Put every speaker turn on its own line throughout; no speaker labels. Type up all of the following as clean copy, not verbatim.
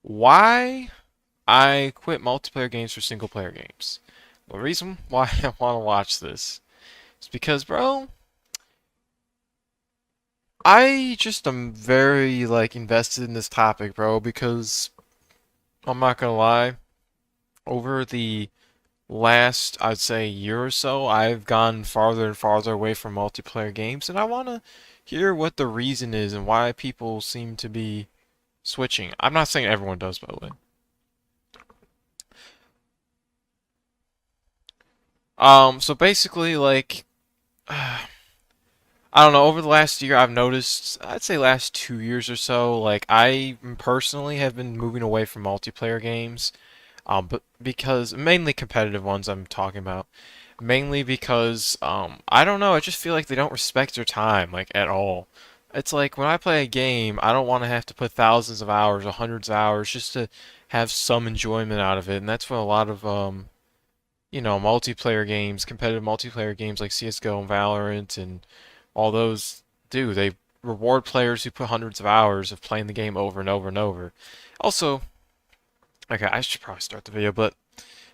Why I quit multiplayer games for single player games. The reason why I want to watch this is because, bro, I just am very invested in this topic, bro, because I'm not gonna lie, over the last, I'd say, year or so, I've gone farther and farther away from multiplayer games, and I want to hear what the reason is and why people seem to be switching. I'm not saying everyone does, by the way. So basically, I don't know, over the last year I've noticed, I'd say last 2 years or so, I personally have been moving away from multiplayer games, but because, mainly competitive ones I'm talking about, mainly because, I don't know, I just feel like they don't respect their time, at all. It's like, when I play a game, I don't want to have to put thousands of hours or hundreds of hours just to have some enjoyment out of it, and that's what a lot of, multiplayer games, competitive multiplayer games like CSGO and Valorant and all those do. They reward players who put hundreds of hours of playing the game over and over and over. Also, okay, I should probably start the video, but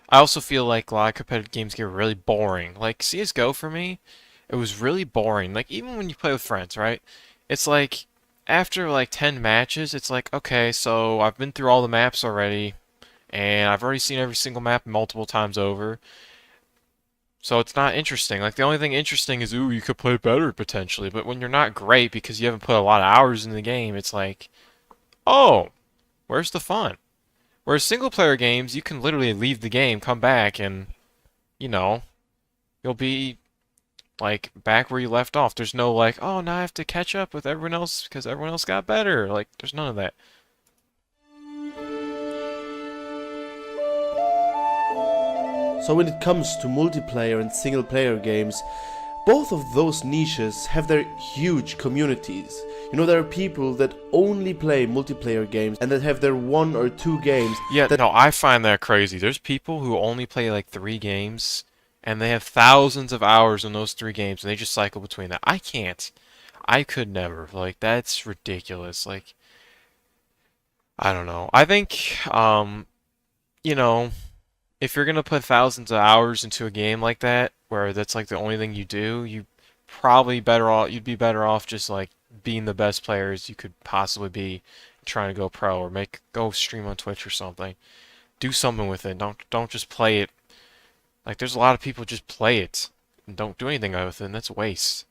I also feel like a lot of competitive games get really boring. Like CSGO for me, it was really boring. Like even when you play with friends, right? It's like after like 10 matches, it's like, okay, so I've been through all the maps already, and I've already seen every single map multiple times over. So it's not interesting. Like the only thing interesting is, ooh, you could play better potentially. But when you're not great because you haven't put a lot of hours in the game, it's like, oh, where's the fun? Whereas single player games, you can literally leave the game, come back, and you know, you'll be like back where you left off. There's no like, oh, now I have to catch up with everyone else because everyone else got better. Like, there's none of that.
So when it comes to multiplayer and single player games, both of those niches have their huge communities. You know, there are people that only play multiplayer games and that have their one or two games
Yeah,
that
no, I find that crazy. There's people who only play like 3 games and they have thousands of hours in those 3 games and they just cycle between that. I can't. I could never. Like, that's ridiculous. Like, I don't know. I think, you know, if you're gonna put thousands of hours into a game like that, where that's like the only thing you do, you'd be better off just like being the best players you could possibly be, trying to go pro or go stream on Twitch or something. Do something with it. Don't just play it. Like there's a lot of people just play it and don't do anything with it, and that's waste.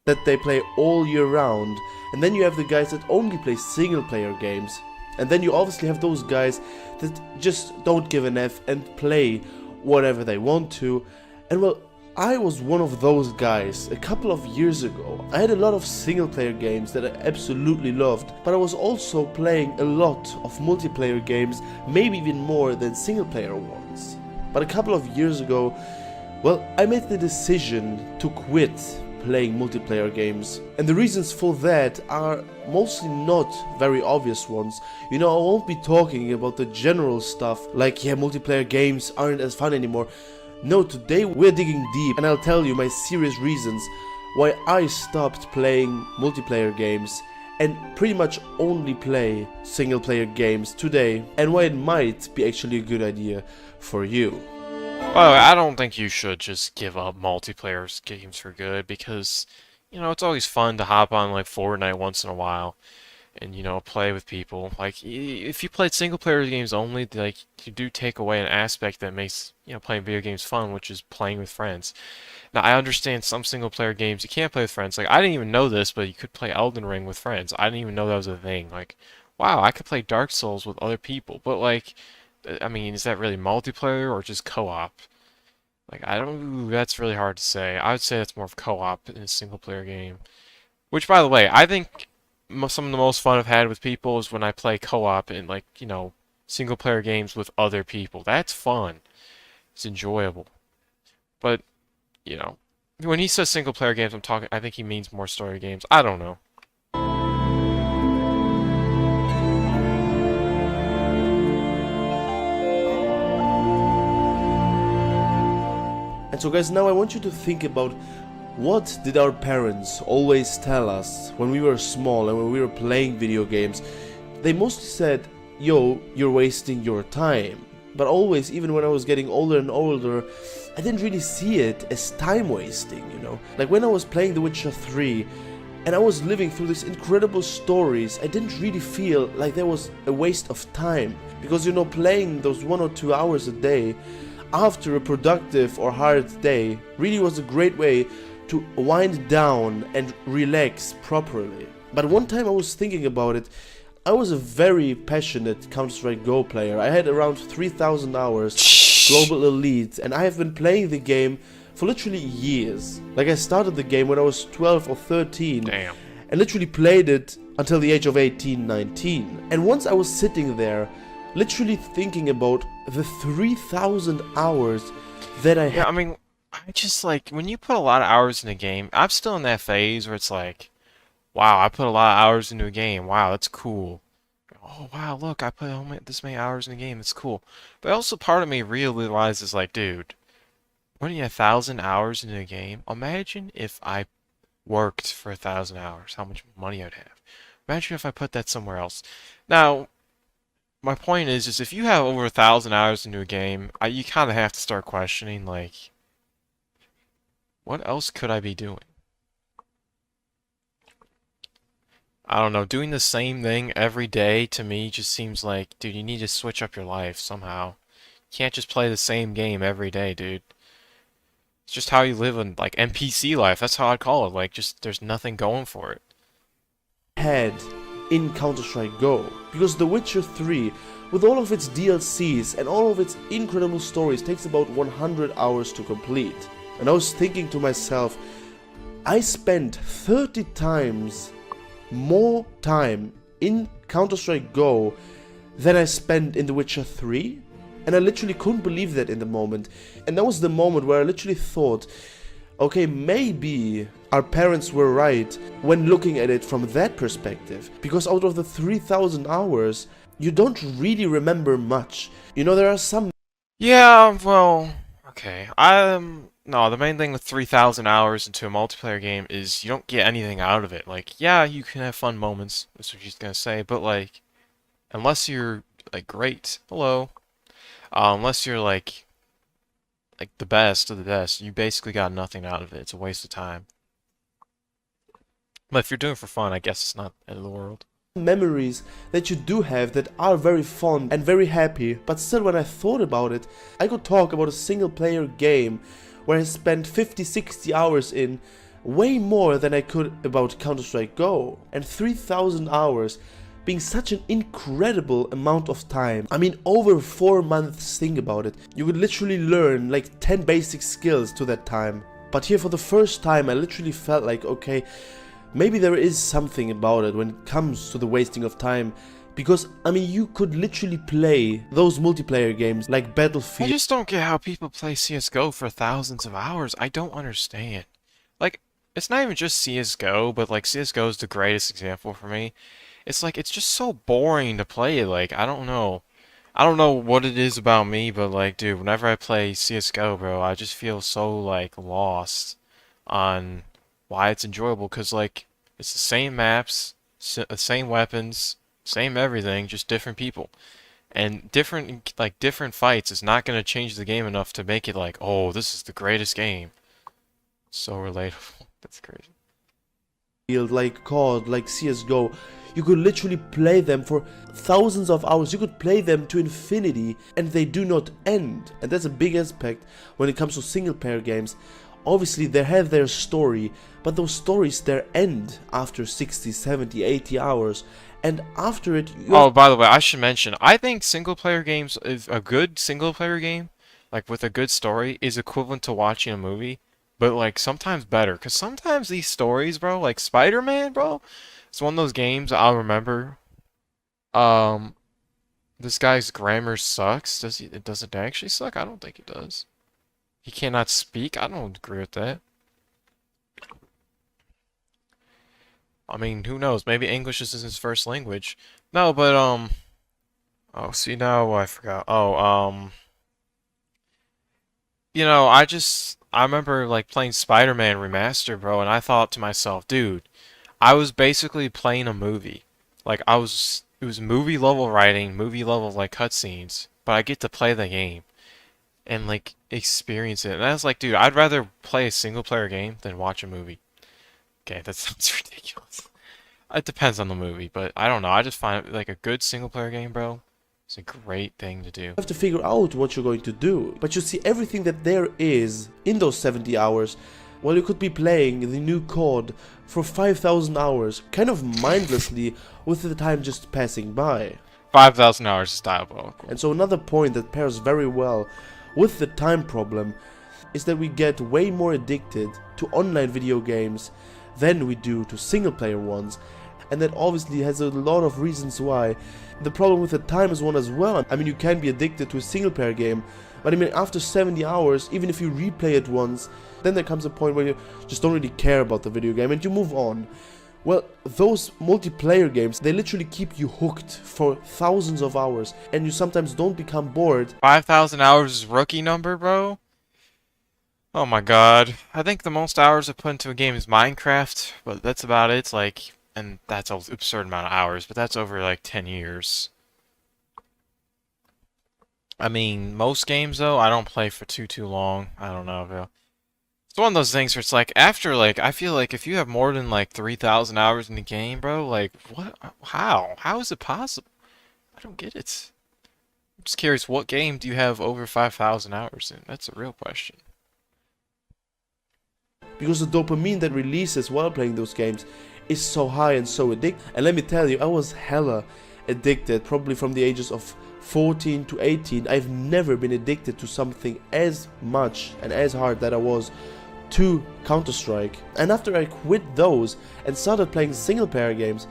that they play all year round, and then you have the guys that only play single player games. And then you obviously have those guys that just don't give an F and play whatever they want to. And well, I was one of those guys a couple of years ago. I had a lot of single player games that I absolutely loved, but I was also playing a lot of multiplayer games, maybe even more than single player ones. But a couple of years ago, well, I made the decision to quit playing multiplayer games. And the reasons for that are mostly not very obvious ones. You know, I won't be talking about the general stuff like, yeah, multiplayer games aren't as fun anymore. No, today we're digging deep and I'll tell you my serious reasons why I stopped playing multiplayer games and pretty much only play single player games today, and why it might be actually a good idea for you.
By the way, I don't think you should just give up multiplayer games for good because, it's always fun to hop on like Fortnite once in a while and play with people. Like if you played single player games only, like you do take away an aspect that makes playing video games fun, which is playing with friends. Now I understand some single player games you can't play with friends. Like I didn't even know this, but you could play Elden Ring with friends. I didn't even know that was a thing. Like wow, I could play Dark Souls with other people. But like I mean, is that really multiplayer or just co-op? Like I don't, ooh, that's really hard to say. I would say that's more of co-op in a single player game. Which, by the way, I think some of the most fun I've had with people is when I play co-op in like, single player games with other people. That's fun. It's enjoyable. But, you know, when he says single player games, I think he means more story games. I don't know.
And so guys, now I want you to think about, what did our parents always tell us when we were small and when we were playing video games? They mostly said, yo, you're wasting your time. But always, even when I was getting older and older, I didn't really see it as time wasting, you know? Like when I was playing The Witcher 3 and I was living through these incredible stories, I didn't really feel like there was a waste of time. Because, you know, playing those 1 or 2 hours a day after a productive or hard day really was a great way to wind down and relax properly. But one time I was thinking about it, I was a very passionate Counter-Strike Go player. I had around 3,000 hours, global elite, and I have been playing the game for literally years. Like I started the game when I was 12 or 13.
Damn.
And literally played it until the age of 18, 19. And once I was sitting there, literally thinking about the 3,000 hours that I
Yeah,
had.
I mean, I just like when you put a lot of hours in a game, I'm still in that phase where it's like, wow, I put a lot of hours into a game. Wow, that's cool. Oh, wow, look, I put this many hours in a game. That's cool. But also part of me realizes like, dude, putting 1,000 hours into a game, imagine if I worked for 1,000 hours, how much money I'd have. Imagine if I put that somewhere else. Now, my point is if you have over 1,000 hours into a game, you kind of have to start questioning, like, what else could I be doing? I don't know, doing the same thing every day to me just seems like, dude, you need to switch up your life somehow. You can't just play the same game every day, dude. It's just how you live in, like, NPC life. That's how I'd call it. Like, just, there's nothing going for it.
Had in Counter-Strike Go. Because The Witcher 3, with all of its DLCs and all of its incredible stories, takes about 100 hours to complete. And I was thinking to myself, I spent 30 times more time in Counter-Strike Go than I spent in The Witcher 3. And I literally couldn't believe that in the moment. And that was the moment where I literally thought, okay, maybe our parents were right when looking at it from that perspective. Because out of the 3,000 hours, you don't really remember much. You know, there are some.
Yeah, well, okay. No, the main thing with 3,000 hours into a multiplayer game is you don't get anything out of it. Like, yeah, you can have fun moments, that's what she's gonna say, but like, unless you're, like, great, hello, unless you're, like the best of the best, you basically got nothing out of it. It's a waste of time. But if you're doing it for fun, I guess it's not the end of the world.
Memories that you do have that are very fond and very happy, but still when I thought about it, I could talk about a single player game where I spent 50-60 hours in, way more than I could about Counter-Strike Go, and 3,000 hours being such an incredible amount of time. I mean, over 4 months, think about it. You could literally learn like 10 basic skills to that time. But here for the first time I literally felt like, okay, maybe there is something about it when it comes to the wasting of time. Because, I mean, you could literally play those multiplayer games like
I
Battlefield.
just don't get how people play CSGO for thousands of hours. I don't understand. Like, it's not even just CSGO, but like CSGO is the greatest example for me. It's like it's just so boring to play. Like, I don't know. I don't know what it is about me, but like, dude, whenever I play CSGO, bro, I just feel so like lost on why it's enjoyable. 'Cause like it's the same maps, same weapons, same everything, just different people. And different fights is not gonna change the game enough to make it like, oh, this is the greatest game. So relatable. That's crazy.
Like COD, like CSGO, you could literally play them for thousands of hours. You could play them to infinity and they do not end. And that's a big aspect when it comes to single player games. Obviously they have their story, but those stories their end after 60, 70, 80 hours. And after it,
Oh, by the way, I should mention, I think single player games is a good single player game, like with a good story, is equivalent to watching a movie, but like sometimes better. 'Cause sometimes these stories, bro, like Spider-Man, bro, it's one of those games I'll remember. Um, this guy's grammar sucks. Does it actually suck? I don't think it does. He cannot speak? I don't agree with that. I mean, who knows? Maybe English is his first language. No, but oh, see now I forgot. Oh, I remember like playing Spider-Man Remastered, bro, and I thought to myself, dude, I was basically playing a movie. Like I was it was movie level writing, movie level like cutscenes, but I get to play the game and like experience it. And I was like, dude, I'd rather play a single player game than watch a movie. Okay, that sounds ridiculous. It depends on the movie, but I don't know. I just find like a good single player game, bro, it's a great thing to do.
Have to figure out what you're going to do. But you see everything that there is in those 70 hours, while you could be playing the new COD for 5,000 hours, kind of mindlessly with the time just passing by.
5,000 hours is diabolical.
And so another point that pairs very well with the time problem is that we get way more addicted to online video games than we do to single player ones. And that obviously has a lot of reasons why. The problem with the time is one as well. I mean, you can be addicted to a single player game, but I mean, after 70 hours, even if you replay it once, then there comes a point where you just don't really care about the video game and you move on. Well, those multiplayer games, they literally keep you hooked for thousands of hours, and you sometimes don't become bored.
5,000 hours is rookie number, bro? Oh my god. I think the most hours I've put into a game is Minecraft, but that's about it. It's like, and that's an absurd amount of hours, but that's over like 10 years. I mean, most games though, I don't play for too long. I don't know, bro. It's one of those things where it's like, after like, I feel like if you have more than like 3,000 hours in the game, bro, like, what? How? How is it possible? I don't get it. I'm just curious, what game do you have over 5,000 hours in? That's a real question.
Because the dopamine that releases while playing those games is so high and so addictive. And let me tell you, I was hella addicted, probably from the ages of 14 to 18. I've never been addicted to something as much and as hard that I was to Counter-Strike. And after I quit those and started playing single player games,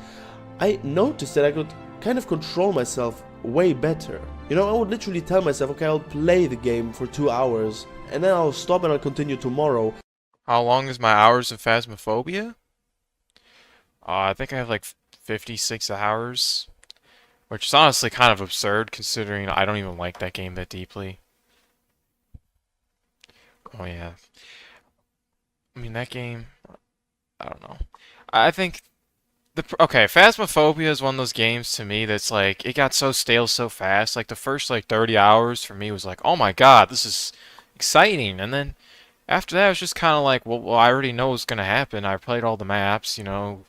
I noticed that I could kind of control myself way better. You know, I would literally tell myself, okay, I'll play the game for 2 hours and then I'll stop and I'll continue tomorrow.
How long is my hours of Phasmophobia? I think I have like 56 hours, which is honestly kind of absurd considering I don't even like that game that deeply. Oh yeah. I mean, that game, I don't know. I think okay, Phasmophobia is one of those games to me that's like it got so stale so fast. Like the first like 30 hours for me was like, "Oh my God, this is exciting." And then after that, it was just kind of like, well, I already know what's gonna happen. I played all the maps, you know.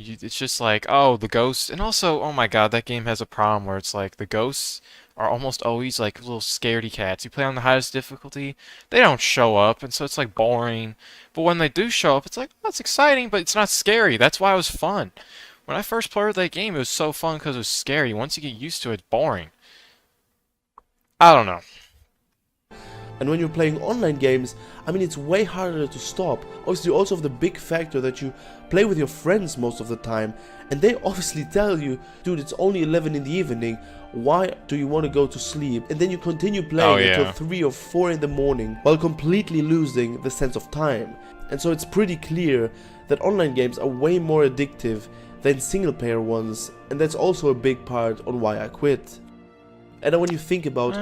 It's just like, oh, the ghosts, and also, oh my God, that game has a problem where it's like the ghosts are almost always like little scaredy cats. You play on the highest difficulty, they don't show up, and so it's like boring. But when they do show up, it's like, oh, that's exciting, but it's not scary. That's why it was fun. When I first played that game, it was so fun because it was scary. Once you get used to it, it's boring. I don't know.
And when you're playing online games, I mean, it's way harder to stop. Obviously, you also have the big factor that you play with your friends most of the time, and they obviously tell you, dude, it's only 11 in the evening, why do you want to go to sleep? And then you continue playing until 3 or 4 in the morning, while completely losing the sense of time. And so it's pretty clear that online games are way more addictive than single player ones, and that's also a big part on why I quit. And then when you think about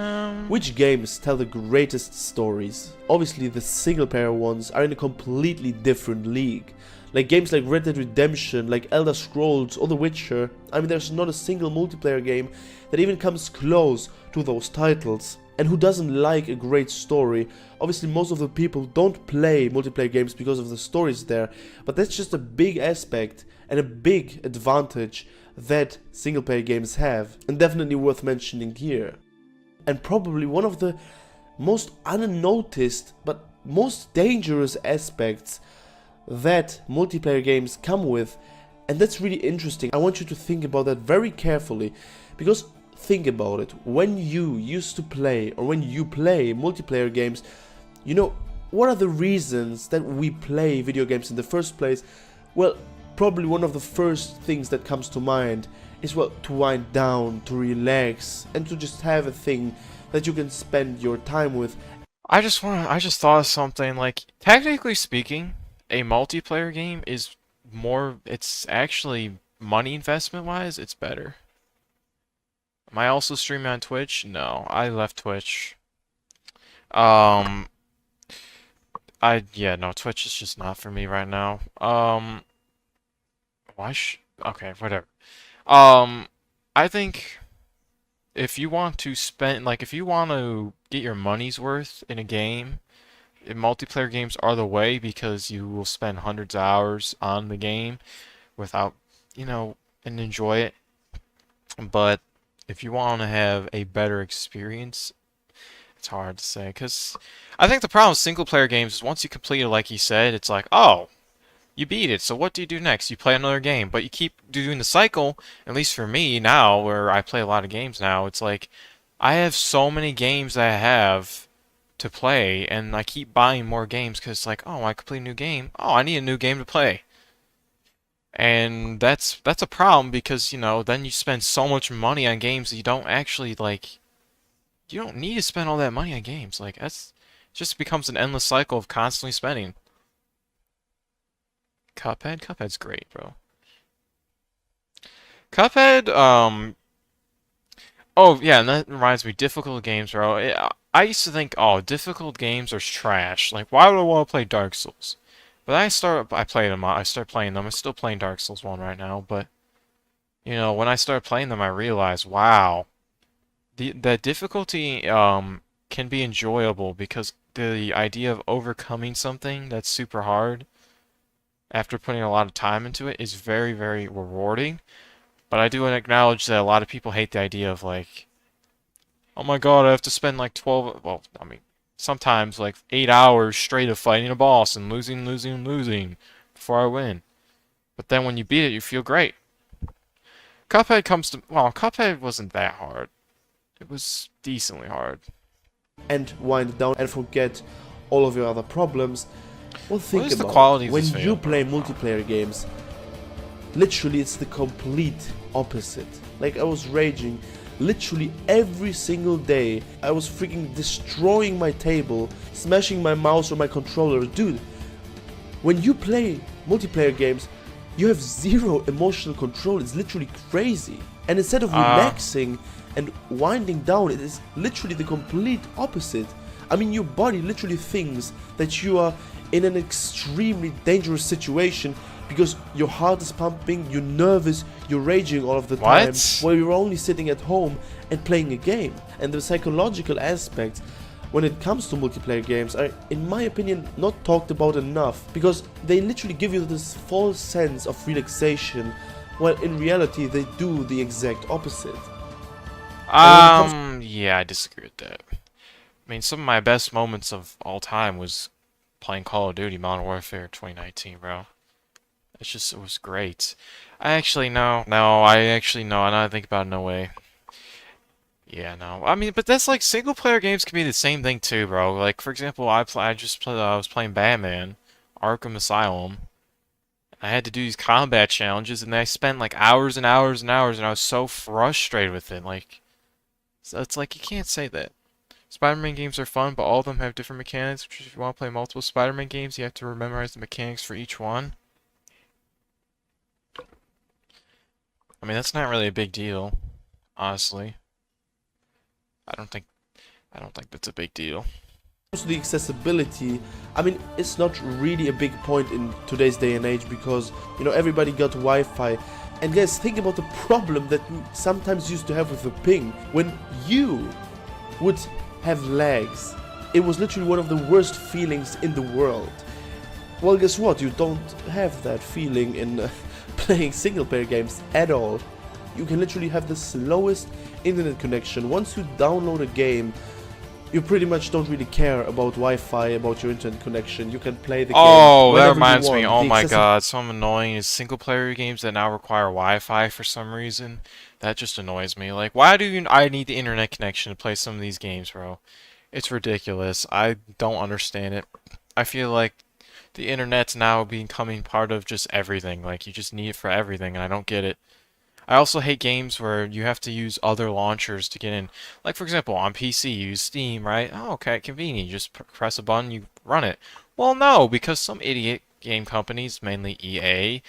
which games tell the greatest stories, obviously the single player ones are in a completely different league. Like games like Red Dead Redemption, like Elder Scrolls or The Witcher, I mean, there's not a single multiplayer game that even comes close to those titles. And who doesn't like a great story? Obviously most of the people don't play multiplayer games because of the stories there, but that's just a big aspect and a big advantage that single player games have, and definitely worth mentioning here. And probably one of the most unnoticed but most dangerous aspects that multiplayer games come with, and that's really interesting. I want you to think about that very carefully, because think about it, when you used to play or when you play multiplayer games, you know, what are the reasons that we play video games in the first place? Well, probably one of the first things that comes to mind is, well, to wind down, to relax, and to just have a thing that you can spend your time with.
I just thought of something like, technically speaking, a multiplayer game is more, it's actually money investment wise, it's better. Am I also streaming on Twitch? No, I left Twitch. Yeah, no, Twitch is just not for me right now. Okay, whatever. Um, I think if you want to spend, like, if you want to get your money's worth in a game, multiplayer games are the way because you will spend hundreds of hours on the game without, and enjoy it. But if you want to have a better experience, it's hard to say because I think the problem with single player games is once you complete it, like you said, it's like, oh, you beat it. So what do you do next? You play another game, but you keep doing the cycle. At least for me now, where I play a lot of games now, it's like I have so many games that I have to play, and I keep buying more games because it's like, oh, I complete a new game. Oh, I need a new game to play. And that's a problem because, then you spend so much money on games that you don't actually like. You don't need to spend all that money on games. Like that's it just becomes an endless cycle of constantly spending. Cuphead's great, bro. Cuphead, oh yeah, and that reminds me, difficult games, bro. I used to think, oh, difficult games are trash. Like, why would I want to play Dark Souls? But I played them. I started playing them. I'm still playing Dark Souls 1 right now. But when I started playing them, I realized, wow, the difficulty can be enjoyable because the idea of overcoming something that's super hard after putting a lot of time into it is very, very rewarding. But I do acknowledge that a lot of people hate the idea of like, oh my god, I have to spend like 12, well, I mean, sometimes like 8 hours straight of fighting a boss and losing, losing, losing before I win. But then when you beat it, you feel great. Well, Cuphead wasn't that hard. It was decently hard.
and wind it down and forget all of your other problems. Well,
What
think
is the
about it.
quality of
When
this
you
video,
play
bro?
multiplayer games, literally it's the complete opposite. Like I was raging literally every single day. I was freaking destroying my table, smashing my mouse or my controller. Dude, when you play multiplayer games, you have zero emotional control. It's literally crazy. And instead of
Uh,
relaxing and winding down, it is literally the complete opposite. I mean, your body literally thinks that you are in an extremely dangerous situation because your heart is pumping, you're nervous, you're raging all of the time,
what?
while you're only sitting at home and playing a game. And the psychological aspects when it comes to multiplayer games are, in my opinion, not talked about enough because they literally give you this false sense of relaxation, while in reality they do the exact opposite. And when it comes
Yeah, I disagree with that. I mean, some of my best moments of all time was playing Call of Duty Modern Warfare 2019, bro. It was great. I actually no, no, I actually no. Now I think about it, no way. Yeah, no. I mean, but that's like single player games can be the same thing too, bro. Like for example, I was playing Batman, Arkham Asylum. I had to do these combat challenges, and I spent like hours and hours and hours, and I was so frustrated with it. Like, so it's like you can't say that. Spider-Man games are fun, but all of them have different mechanics. Which if you want to play multiple Spider-Man games, you have to memorize the mechanics for each one. I mean, that's not really a big deal, honestly. I don't think I don't think that's a big deal.
to the accessibility, I mean, it's not really a big point in today's day and age because, everybody got Wi-Fi. And guys, think about the problem that we sometimes used to have with the ping. When you would have lags, it was literally one of the worst feelings in the world. Well, guess what? You don't have that feeling in playing single-player games at all. You can literally have the slowest internet connection. Once you download a game, you pretty much don't really care about Wi-Fi, about your internet connection. You can play the game
Oh, that
whenever you
reminds me.
want.
Oh
The
my
accessibility.
God, so annoying is single player games that now require Wi-Fi for some reason. That just annoys me. Like, why do I need the internet connection to play some of these games, bro? It's ridiculous. I don't understand it. I feel like the internet's now becoming part of just everything. Like, you just need it for everything, and I don't get it. I also hate games where you have to use other launchers to get in. Like, for example, on PC, you use Steam, right? Oh, okay, convenient. You just press a button, you run it. Well, no, because some idiot game companies, mainly EA,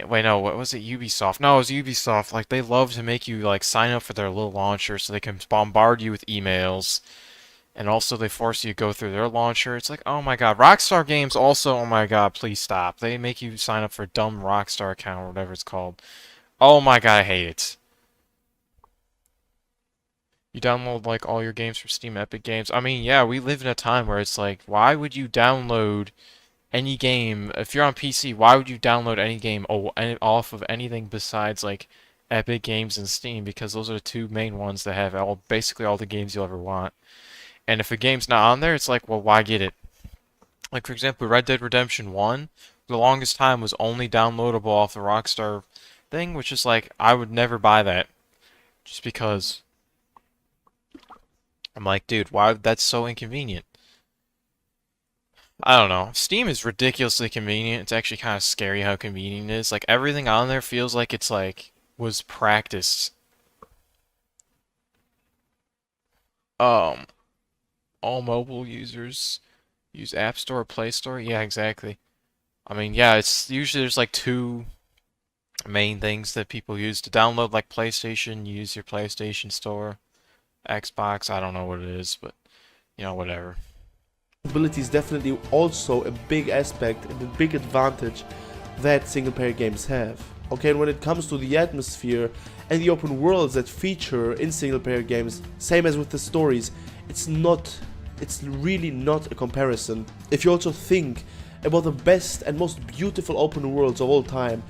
wait, no, what was it? Ubisoft. No, it was Ubisoft. Like, they love to make you, like, sign up for their little launcher so they can bombard you with emails. And also, they force you to go through their launcher. It's like, oh my god. Rockstar games also, oh my god, please stop. They make you sign up for a dumb Rockstar account or whatever it's called. Oh my god, I hate it. You download like all your games from Steam, Epic Games. I mean, yeah, we live in a time where it's like, why would you download any game if you're on PC? Why would you download any game off of anything besides like Epic Games and Steam? Because those are the two main ones that have all basically all the games you'll ever want. And if a game's not on there, it's like, well, why get it? Like for example, Red Dead Redemption 1, for the longest time was only downloadable off the Rockstar thing, which is like I would never buy that just because I'm like, dude, why that's so inconvenient. I don't know. Steam is ridiculously convenient. It's actually kind of scary how convenient it is. Like everything on there feels like it's like was practiced. Um, all mobile users use App Store or Play Store. Yeah, exactly. I mean, yeah, it's usually there's like two main things that people use to download, like PlayStation. You use your PlayStation Store, Xbox. I don't know what it is, but whatever.
Mobility is definitely also a big aspect and a big advantage that single player games have. Okay, and when it comes to the atmosphere and the open worlds that feature in single player games, same as with the stories, it's really not a comparison. If you also think about the best and most beautiful open worlds of all time,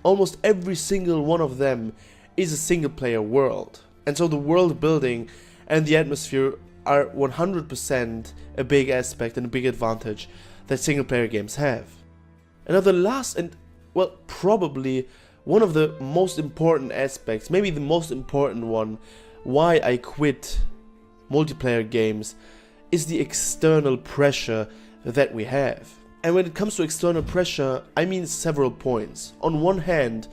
almost every single one of them is a single player world. And so the world building and the atmosphere are 100% a big aspect and a big advantage that single player games have. Another last and, well, probably one of the most important aspects, maybe the most important one, why I quit multiplayer games is the external pressure that we have. And when it comes to external pressure, I mean several points. On one hand,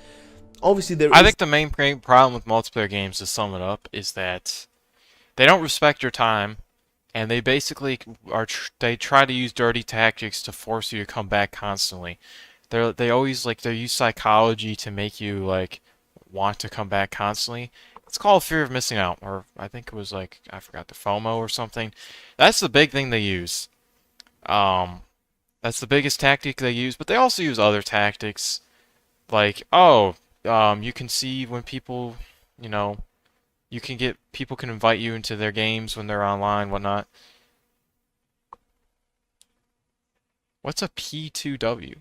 obviously there
I
is.
think the main problem with multiplayer games, to sum it up, is that they don't respect your time, and they basically they try to use dirty tactics to force you to come back constantly. They always like they use psychology to make you like want to come back constantly. It's called fear of missing out, or I think it was like I forgot the FOMO or something. That's the big thing they use. Um, that's the biggest tactic they use, but they also use other tactics like you can see when people, you know, you can get people can invite you into their games when they're online, whatnot. What's a P2W?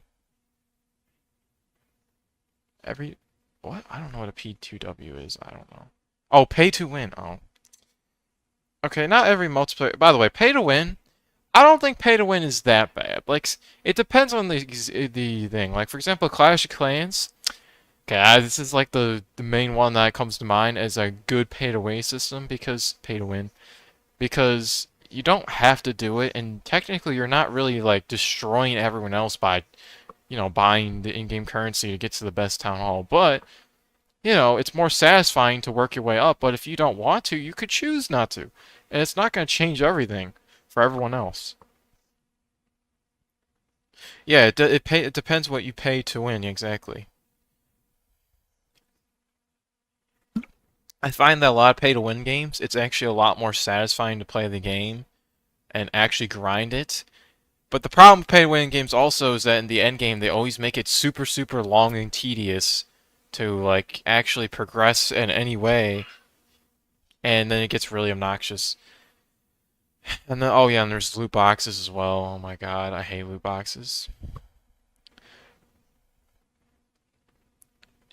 Every what? I don't know what a P2W is. I don't know. Oh, pay to win. Oh. Okay, not every multiplayer. By the way, pay to win. I don't think pay to win is that bad. Like it depends on the thing. Like for example, Clash of Clans. Okay, this is like the main one that comes to mind as a good pay to win system because pay to win because you don't have to do it, and technically you're not really like destroying everyone else by buying the in-game currency to get to the best town hall. But it's more satisfying to work your way up. But if you don't want to, you could choose not to, and it's not going to change everything for everyone else. Yeah, it depends what you pay to win exactly. I find that a lot of pay to win games, it's actually a lot more satisfying to play the game and actually grind it. But the problem with pay to win games also is that in the end game they always make it super super long and tedious to like actually progress in any way, and then it gets really obnoxious. And then oh yeah, and there's loot boxes as well. Oh my god, I hate loot boxes.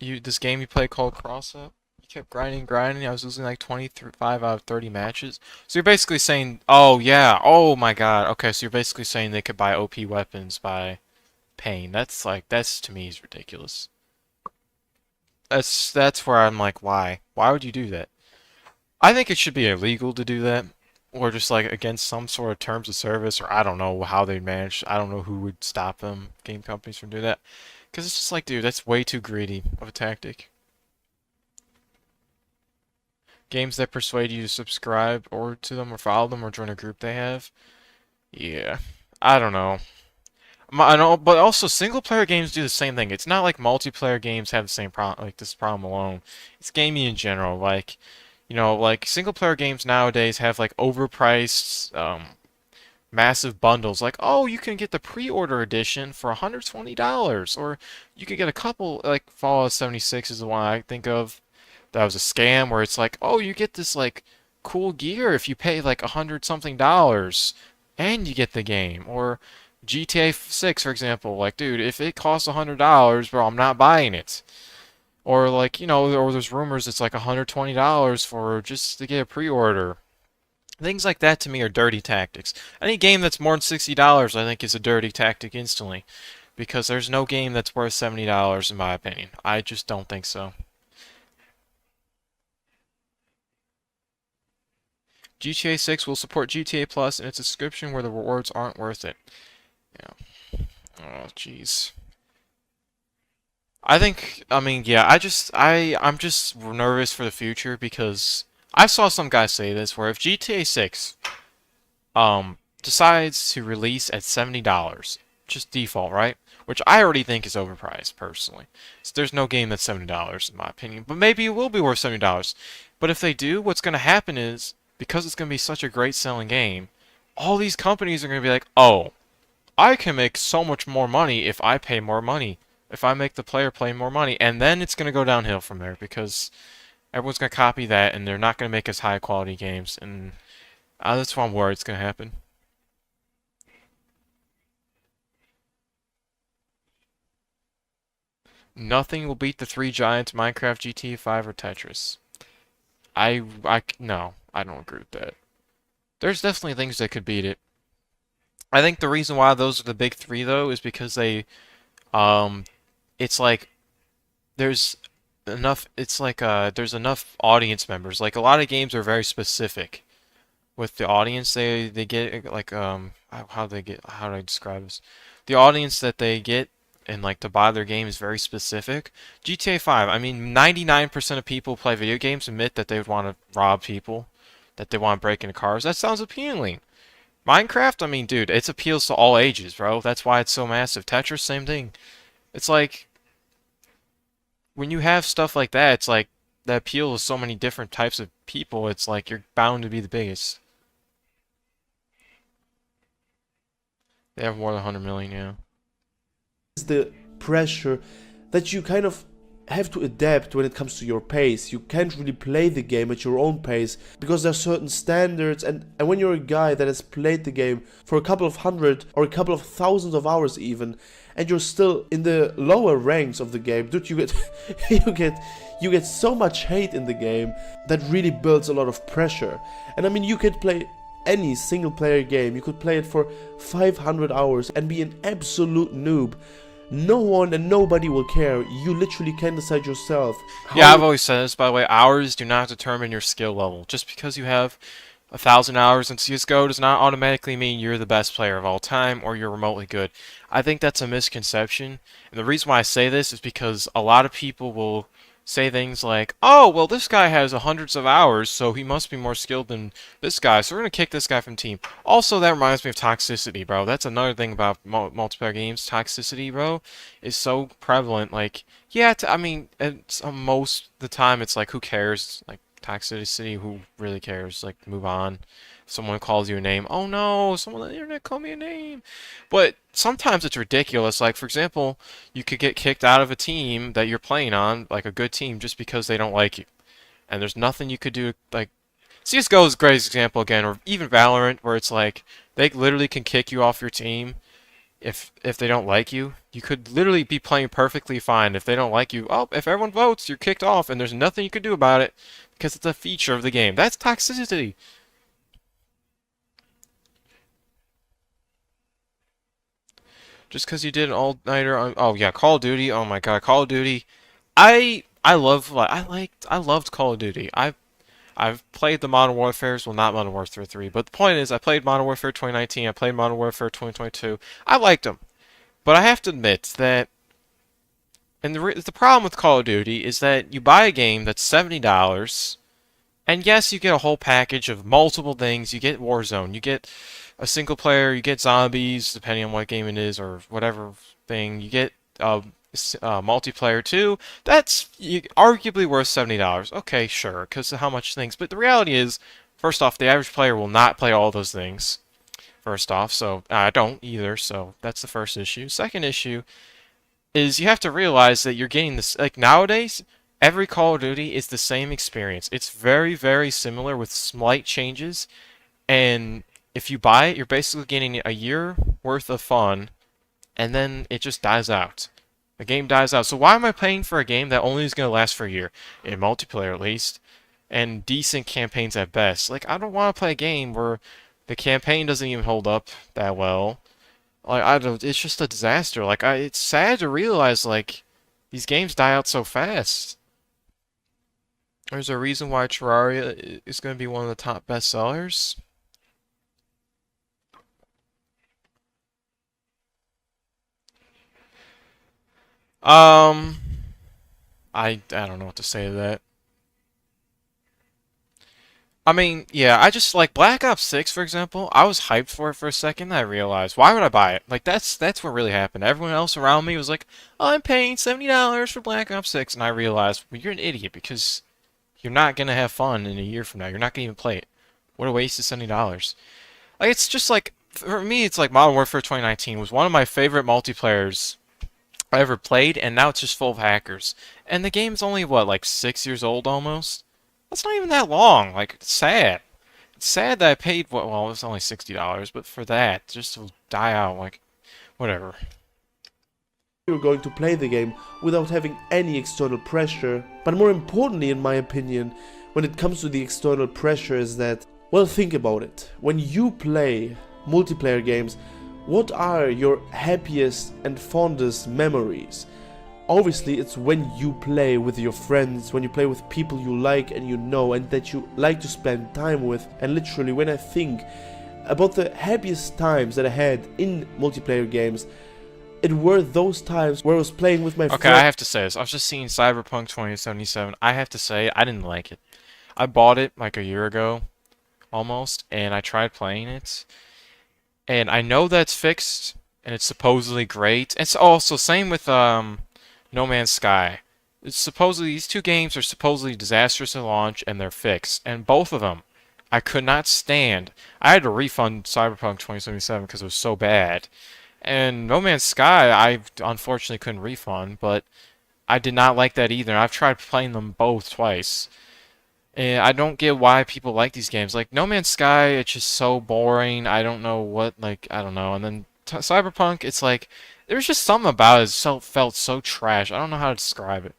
This game you play called Cross Up? You kept grinding. I was losing like 25 out of 30 matches. So you're basically saying, oh yeah, oh my god. Okay, so you're basically saying they could buy OP weapons by paying. That's to me is ridiculous. That's where I'm like, why? Why would you do that? I think it should be illegal to do that, or just like against some sort of terms of service, or I don't know how they'd manage. I don't know who would stop them, game companies from doing that, because it's just like, dude, that's way too greedy of a tactic. Games that persuade you to subscribe or to them or follow them or join a group they have. Yeah, I don't know. I know, but also single player games do the same thing. It's not like multiplayer games have the same problem, like this problem alone. It's gaming in general. Like, like single player games nowadays have like overpriced, massive bundles. Like, oh, you can get the pre-order edition for $120, or you could get a couple. Like Fallout 76 is the one I think of. That was a scam where it's like, oh, you get this like cool gear if you pay like $100 something and you get the game. Or GTA 6, for example. Like, dude, if it costs $100, bro, I'm not buying it. Or like, or there's rumors it's like $120 for just to get a pre-order. Things like that to me are dirty tactics. Any game that's more than $60, I think, is a dirty tactic instantly. Because there's no game that's worth $70 in my opinion. I just don't think so. GTA 6 will support GTA Plus in its subscription where the rewards aren't worth it. Yeah. Oh, jeez. I mean, yeah, I'm just nervous for the future because I saw some guy say this where if GTA 6 decides to release at $70, just default, right? Which I already think is overpriced personally. So there's no game that's $70 in my opinion, but maybe it will be worth $70. But if they do, what's going to happen is because it's going to be such a great selling game, all these companies are going to be like, "Oh, I can make so much more money if I pay more money. If I make the player play more money." And then it's going to go downhill from there because everyone's going to copy that and they're not going to make as high quality games. And that's why I'm worried it's going to happen. Nothing will beat the three giants Minecraft, GTA 5, or Tetris. No, I don't agree with that. There's definitely things that could beat it. I think the reason why those are the big three though is because um, it's like there's there's enough audience members. Like a lot of games are very specific with the audience they get like how do I describe this? The audience that they get and like to buy their game is very specific. GTA 5, I mean 99% of people who play video games admit that they would want to rob people, that they want to break into cars. That sounds appealing. Minecraft, I mean, dude, it appeals to all ages, bro. That's why it's so massive. Tetris, same thing. It's like when you have stuff like that, it's like that appeals to so many different types of people. It's like you're bound to be the biggest. They have more than 100 million, yeah.
Is the pressure that you kind of have to adapt when it comes to your pace. You can't really play the game at your own pace because there are certain standards, and when you're a guy that has played the game for a couple of hundred or a couple of thousands of hours even, and you're still in the lower ranks of the game, dude, you get you get so much hate in the game that really builds a lot of pressure. And I mean, you could play any single player game, you could play it for 500 hours and be an absolute noob. No one and nobody will care. You literally can decide yourself
Yeah, I've
how.
always said this, by the way. Hours do not determine your skill level. Just because you have 1,000 hours in CSGO does not automatically mean you're the best player of all time or you're remotely good. I think that's a misconception. And the reason why I say this is because a lot of people will say things like, "Oh, well, this guy has hundreds of hours, so he must be more skilled than this guy, so we're going to kick this guy from team." Also, that reminds me of toxicity, bro. That's another thing about multiplayer games. Toxicity, bro, is so prevalent. Like, yeah, I mean, it's, most of the time it's like, who cares? Like, toxicity, who really cares? Like, move on. Someone calls you a name. Oh no, someone on the internet called me a name. But sometimes it's ridiculous. Like, for example, you could get kicked out of a team that you're playing on, like a good team, just because they don't like you. And there's nothing you could do. Like, CSGO is a great example again, or even Valorant, where it's like they literally can kick you off your team if they don't like you. You could literally be playing perfectly fine. If they don't like you, oh, if everyone votes, you're kicked off, and there's nothing you can do about it because it's a feature of the game. That's toxicity. Just because you did an all-nighter on, oh yeah, Call of Duty. Oh my God, Call of Duty. I loved Call of Duty. I've played the Modern Warfare's, well, not Modern Warfare 3, but the point is I played Modern Warfare 2019, I played Modern Warfare 2022. I liked them. But I have to admit that and the problem with Call of Duty is that you buy a game that's $70. And yes, you get a whole package of multiple things. You get Warzone, you get a single player, you get zombies, depending on what game it is or whatever thing. You get multiplayer too. That's arguably worth $70. Okay, sure, because of how much things. But the reality is, first off, the average player will not play all those things. First off, so I don't either. So that's the first issue. Second issue is you have to realize that you're getting this like nowadays. every Call of Duty is the same experience. It's very, very similar with slight changes. And if you buy it, you're basically getting a year worth of fun, and then it just dies out. The game dies out. So why am I paying for a game that only is going to last for a year? In multiplayer, at least. And decent campaigns at best. Like, I don't want to play a game where the campaign doesn't even hold up that well. Like, I don't, it's just a disaster. Like, it's sad to realize, like, these games die out so fast. There's a reason why Terraria is going to be one of the top bestsellers. Um, I don't know what to say to that. I mean, yeah, I just like Black Ops 6, for example. I was hyped for it for a second, and I realized, why would I buy it? Like that's what really happened. Everyone else around me was like, oh, I'm paying $70 for Black Ops 6, and I realized, well, you're an idiot because you're not gonna have fun in a year from now. You're not gonna even play it. What a waste of $70. Like it's just like for me, it's like Modern Warfare 2019 was one of my favorite multiplayers I ever played, and now it's just full of hackers. And the game's only what, like 6 years old almost? That's not even that long. Like, it's sad. It's sad that I paid, well, it was only $60, but for that, just to die out, like, whatever.
You're going to play the game without having any external pressure. But more importantly, in my opinion, when it comes to the external pressure is that, well, think about it. When you play multiplayer games, what are your happiest and fondest memories? Obviously, it's when you play with your friends, when you play with people you like and you know and that you like to spend time with. And literally, when I think about the happiest times that I had in multiplayer games, it were those times where I was playing with my
Okay,
friends.
I have to say this. I was just seeing Cyberpunk 2077. I have to say, I didn't like it. I bought it like a year ago, almost, and I tried playing it. And I know that's fixed, and it's supposedly great. It's also same with No Man's Sky. It's supposedly these two games are supposedly disastrous at launch, and they're fixed. And both of them, I could not stand. I had to refund Cyberpunk 2077 because it was so bad. And No Man's Sky, I unfortunately couldn't refund, but I did not like that either. I've tried playing them both twice. And I don't get why people like these games. Like No Man's Sky, it's just so boring. I don't know what, like, I don't know. And then Cyberpunk, it's like there's just something about it so felt so trash. I don't know how to describe it.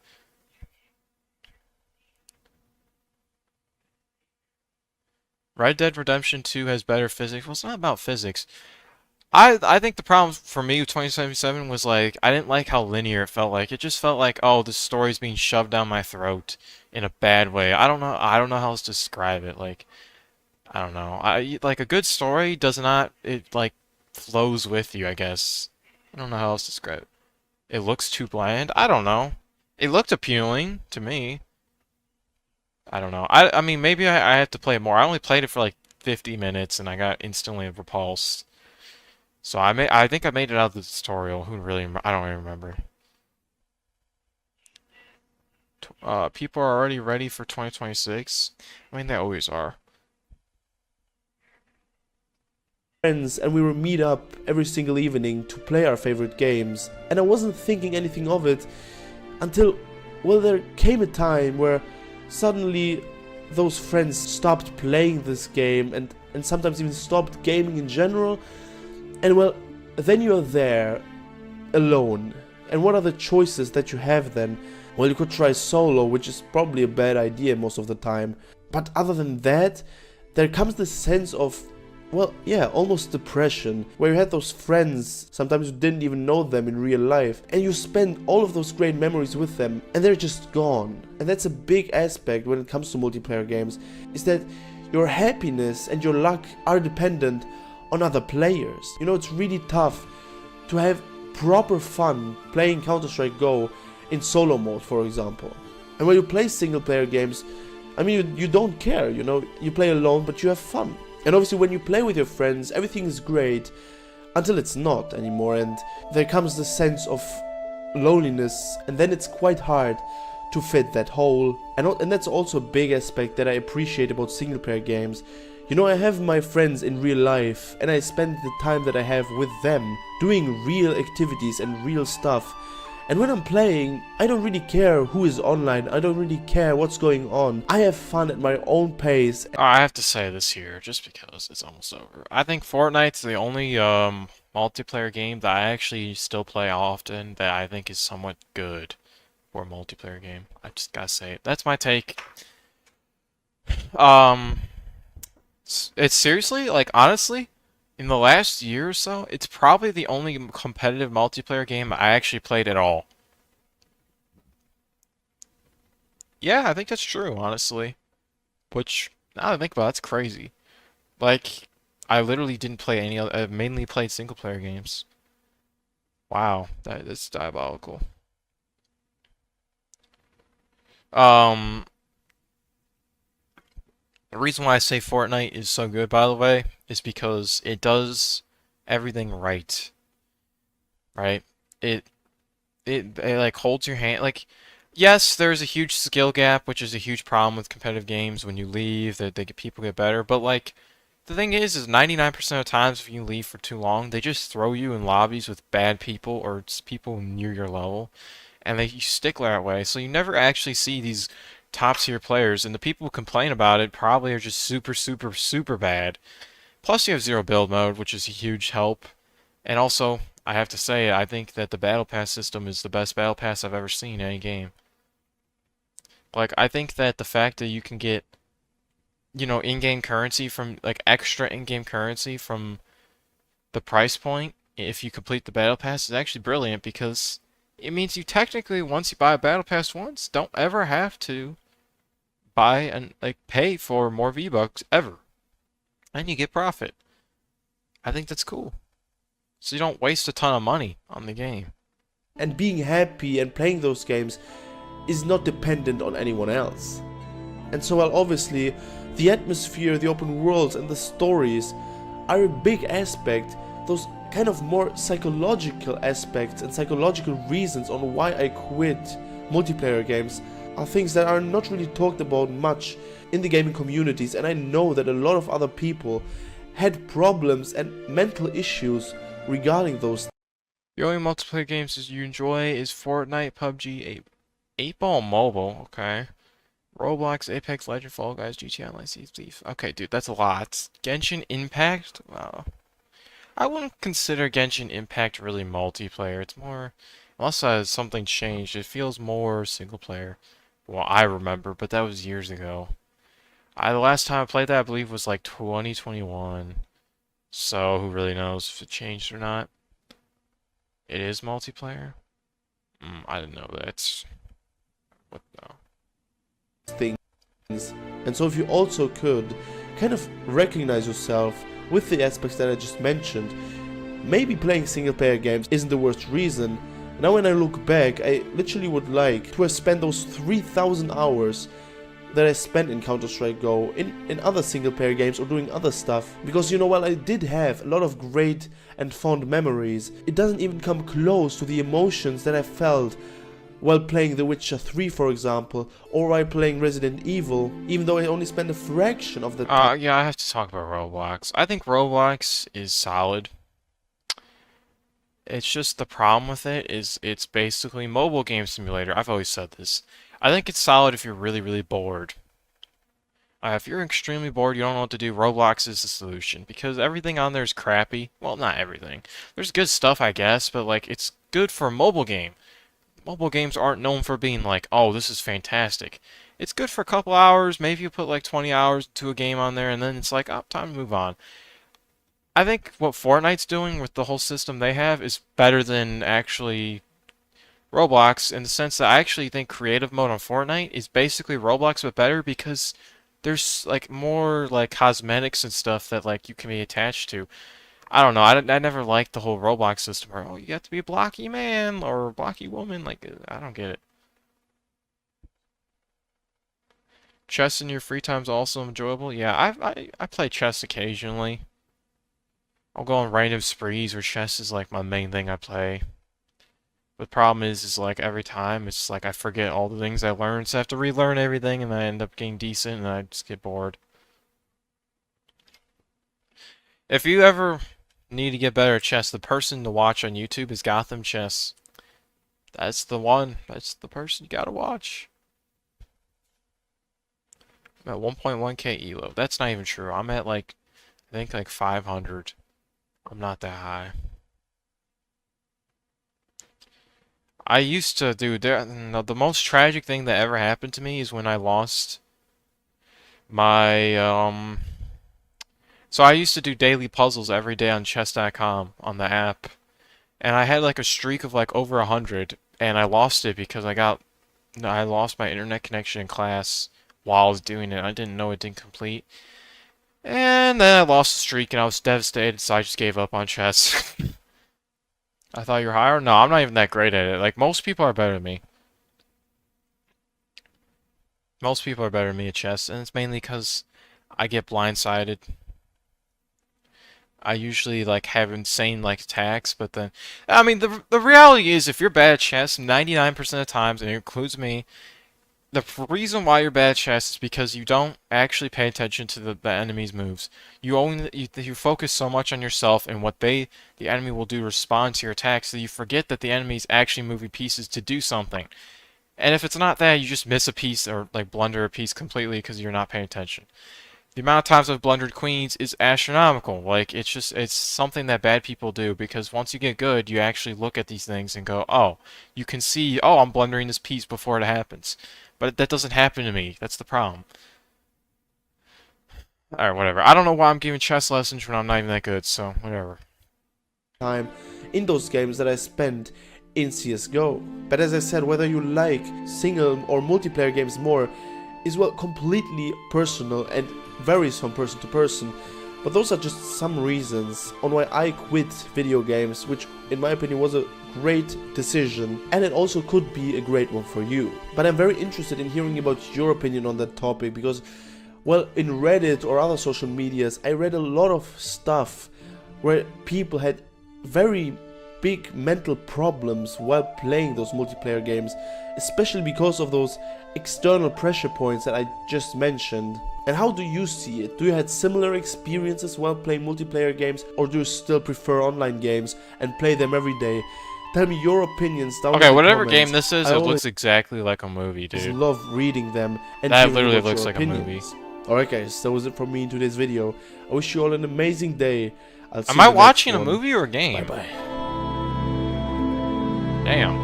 Red Dead Redemption 2 has better physics. Well, it's not about physics. I think the problem for me with 2077 was like I didn't like how linear it felt like. It just felt like, oh, the story's being shoved down my throat in a bad way. I don't know how else to describe it. Like I don't know. I like a good story does not it like flows with you, I guess. I don't know how else to describe it. It looks too bland. I don't know. It looked appealing to me. I don't know. I mean maybe I have to play it more. I only played it for like 50 minutes and I got instantly repulsed. So I think I made it out of the tutorial. Who really I don't even remember. People are already ready for 2026. I mean they always are.
And we would meet up every single evening to play our favorite games. And I wasn't thinking anything of it until, well, there came a time where suddenly those friends stopped playing this game and sometimes even stopped gaming in general. And well, then you're there alone. And what are the choices that you have then? Well, you could try solo, which is probably a bad idea most of the time. But other than that, there comes this sense of, well, yeah, almost depression, where you had those friends, sometimes you didn't even know them in real life, and you spend all of those great memories with them, and they're just gone. And that's a big aspect when it comes to multiplayer games, is that your happiness and your luck are dependent on other players. You know, it's really tough to have proper fun playing Counter-Strike Go in solo mode, for example. And when you play single player games, I mean, you don't care, you know, you play alone, but you have fun. And obviously when you play with your friends, everything is great until it's not anymore, and there comes the sense of loneliness, and then it's quite hard to fit that hole. And that's also a big aspect that I appreciate about single player games. You know, I have my friends in real life, and I spend the time that I have with them doing real activities and real stuff. And when I'm playing, I don't really care who is online, I don't really care what's going on. I have fun at my own pace.
I have to say this here, just because it's almost over. I think Fortnite's the only multiplayer game that I actually still play often that I think is somewhat good for a multiplayer game. I just gotta say it. That's my take. Um, it's seriously, like, honestly, in the last year or so, it's probably the only competitive multiplayer game I actually played at all. Yeah, I think that's true, honestly. Which, now that I think about it, that's crazy. Like, I literally didn't play any other, I mainly played single player games. Wow, that's diabolical. Um, the reason why I say Fortnite is so good, by the way, is because it does everything right, right? It it like holds your hand. Like, yes, there's a huge skill gap, which is a huge problem with competitive games. When you leave, that people get better. But like, the thing is 99% of times if you leave for too long, they just throw you in lobbies with bad people or it's people near your level, and you stick that way. So you never actually see these top tier players, and the people who complain about it probably are just super, super, super bad. Plus, you have zero build mode, which is a huge help. And also, I have to say, I think that the Battle Pass system is the best Battle Pass I've ever seen in any game. Like, I think that the fact that you can get, in-game currency from, like, extra in-game currency from the price point if you complete the Battle Pass is actually brilliant because it means you technically, once you buy a Battle Pass once, don't ever have to buy and, like, pay for more V-Bucks ever. And you get profit. I think that's cool. So you don't waste a ton of money on the game.
And being happy and playing those games is not dependent on anyone else. And so while obviously the atmosphere, the open worlds and the stories are a big aspect, those kind of more psychological aspects and psychological reasons on why I quit multiplayer games are things that are not really talked about much in the gaming communities, and I know that a lot of other people had problems and mental issues regarding those.
The only multiplayer games you enjoy is Fortnite, PUBG, 8 Ball Mobile, okay. Roblox, Apex Legends, Fall Guys, GTA Online, Sea of Thieves. Okay, dude, that's a lot. Genshin Impact? Wow. I wouldn't consider Genshin Impact really multiplayer. It's more, unless something changed, it feels more single player. Well, I remember, but that was years ago. The last time I played that, I believe, was like 2021. So, who really knows if it changed or not? It is multiplayer? I didn't know that. What the?
Things. And so if you also could kind of recognize yourself with the aspects that I just mentioned, maybe playing single player games isn't the worst reason. Now when I look back, I literally would like to have spent those 3,000 hours that I spent in Counter-Strike Go in other single player games or doing other stuff. Because while I did have a lot of great and fond memories, it doesn't even come close to the emotions that I felt while playing The Witcher 3, for example, or while playing Resident Evil, even though I only spent a fraction of the time.
Yeah, I have to talk about Roblox. I think Roblox is solid. It's just the problem with it is it's basically mobile game simulator. I've always said this. I think it's solid if you're really, really bored. If you're extremely bored, you don't know what to do, Roblox is the solution. Because everything on there is crappy. Well, not everything. There's good stuff, I guess, but like it's good for a mobile game. Mobile games aren't known for being like, oh, this is fantastic. It's good for a couple hours. Maybe you put like 20 hours to a game on there, and then it's like, oh, time to move on. I think what Fortnite's doing with the whole system they have is better than actually Roblox in the sense that I actually think creative mode on Fortnite is basically Roblox but better because there's like more like cosmetics and stuff that like you can be attached to. I don't know. I never liked the whole Roblox system where oh you have to be a blocky man or a blocky woman. Like I don't get it. Chess in your free time is also enjoyable. Yeah, I play chess occasionally. I'll go on random sprees where chess is like my main thing I play. The problem is like every time it's like I forget all the things I learned, so I have to relearn everything, and I end up getting decent, and I just get bored. If you ever need to get better at chess, the person to watch on YouTube is Gotham Chess. That's the one. That's the person you gotta watch. I'm at 1.1k elo. That's not even true. I'm at like, I think like 500. I'm not that high. I used to do no, the most tragic thing that ever happened to me is when I lost my so I used to do daily puzzles every day on chess.com on the app, and I had like a streak of like over 100, and I lost it because I lost my internet connection in class while I was doing it. I didn't know it didn't complete. And then I lost the streak and I was devastated, so I just gave up on chess. I thought you were higher? No, I'm not even that great at it. Like, most people are better than me. Most people are better than me at chess, and it's mainly because I get blindsided. I usually like have insane like attacks, but then I mean the reality is if you're bad at chess 99% of the times, and it includes me, the reason why you're bad at chess is because you don't actually pay attention to the enemy's moves. You focus so much on yourself and what the enemy will do to respond to your attacks that you forget that the enemy's actually moving pieces to do something. And if it's not that, you just miss a piece or like blunder a piece completely because you're not paying attention. The amount of times I've blundered queens is astronomical. Like it's something that bad people do because once you get good, you actually look at these things and go, "Oh, you can see, oh, I'm blundering this piece before it happens." But that doesn't happen to me. That's the problem. All right, whatever. I don't know why I'm giving chess lessons when I'm not even that good, so whatever.
Time in those games that I spent in CSGO. But as I said, whether you like single or multiplayer games more is well completely personal and varies from person to person. But those are just some reasons on why I quit video games, which in my opinion was a great decision, and it also could be a great one for you. But I'm very interested in hearing about your opinion on that topic because, well, in Reddit or other social medias, I read a lot of stuff where people had very big mental problems while playing those multiplayer games, especially because of those external pressure points that I just mentioned. And how do you see it? Do you had similar experiences while playing multiplayer games, or do you still prefer online games and play them every day? Tell me your opinions down in
Okay,
the
whatever
comments.
game this is,
I
it
always
looks exactly like a movie, dude.
love reading them and
That
hearing
literally
about
looks
your
like a movie.
opinions. Alright guys, that was it from me in today's video. I wish you all an amazing day. I'll see
Am
you
I
in the next
watching a
one.
movie or a
Bye
game?
bye.
Damn.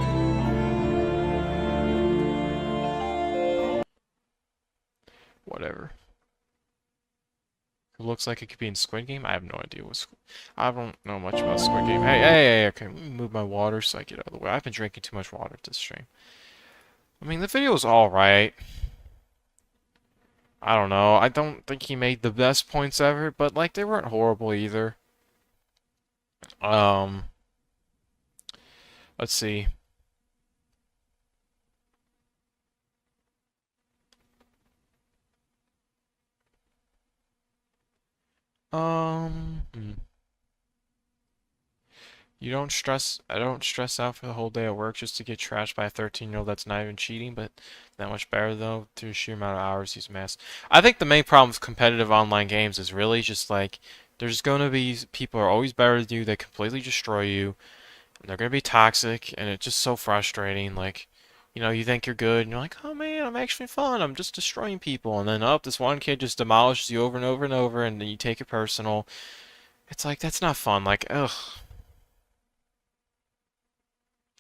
Whatever. It looks like it could be in Squid Game. I have no idea what I don't know much about Squid Game. Hey, okay. Let me move my water so I get out of the way. I've been drinking too much water this stream. I mean, the video was alright. I don't know. I don't think he made the best points ever, but like they weren't horrible either. Um, let's see. Hmm. I don't stress out for the whole day at work just to get trashed by a 13-year-old that's not even cheating, but that much better though, through the sheer amount of hours he's amassed. I think the main problem with competitive online games is really just like, there's gonna be people who are always better than you, they completely destroy you, and they're gonna be toxic, and it's just so frustrating, like, you think you're good, and you're like, oh man, I'm actually fun, I'm just destroying people, and then, oh, this one kid just demolishes you over and over and over, and then you take it personal. It's like, that's not fun, like, ugh.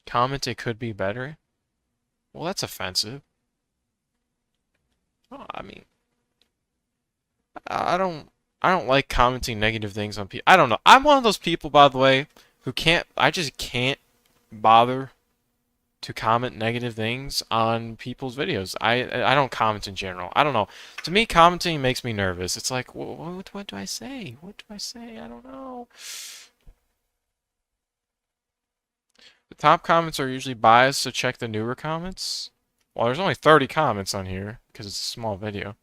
Comment it could be better? Well, that's offensive. Oh, I mean, I don't, I don't like commenting negative things on people. I don't know. I'm one of those people, by the way, who I just can't bother to comment negative things on people's videos. I don't comment in general. I don't know. To me, commenting makes me nervous. It's like, what do I say? What do I say? I don't know. The top comments are usually biased, so check the newer comments. Well, there's only 30 comments on here because it's a small video.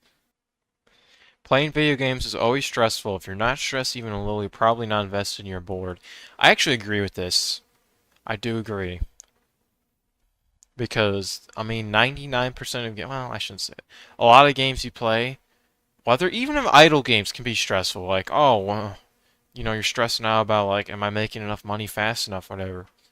Playing video games is always stressful. If you're not stressed even a little, you're probably not invested in your board. I actually agree with this. I do agree. Because, I mean, 99% of games, well, I shouldn't say it. A lot of games you play, whether even if idle games can be stressful. Like, oh, well, you're stressing out about, like, am I making enough money fast enough, whatever.